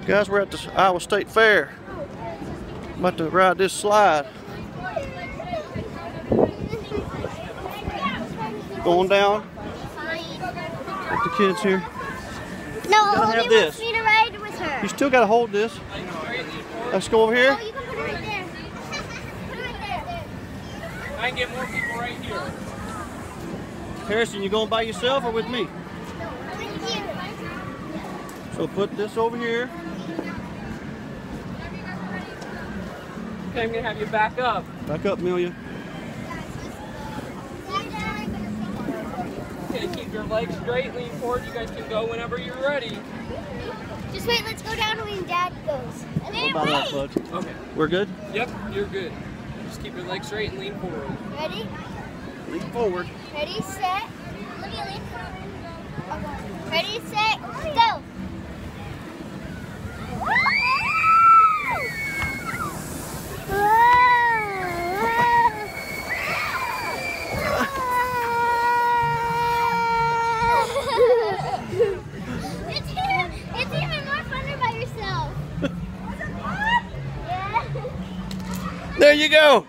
Guys, we're at the Iowa State Fair. I'm about to ride this slide. Going down. With the kids here. No, have Odie this. wants me to ride with her. You still got to hold this. Let's go over here. Oh, you can put it right there. Put it right there. I can get more people right here. Harrison, you going by yourself or with me? Right here. So put this over here. Okay, I'm gonna have you back up. Back up, Amelia. Okay, keep your legs straight, lean forward. You guys can go whenever you're ready. Just wait, let's go down when Dad goes. And then What about that, wait. bud? Okay. We're good? Yep, you're good. Just keep your legs straight and lean forward. Ready? Lean forward. Ready, set. Let me lean forward. Okay. Ready, set, go. It's even more funner by yourself. Yeah. There you go.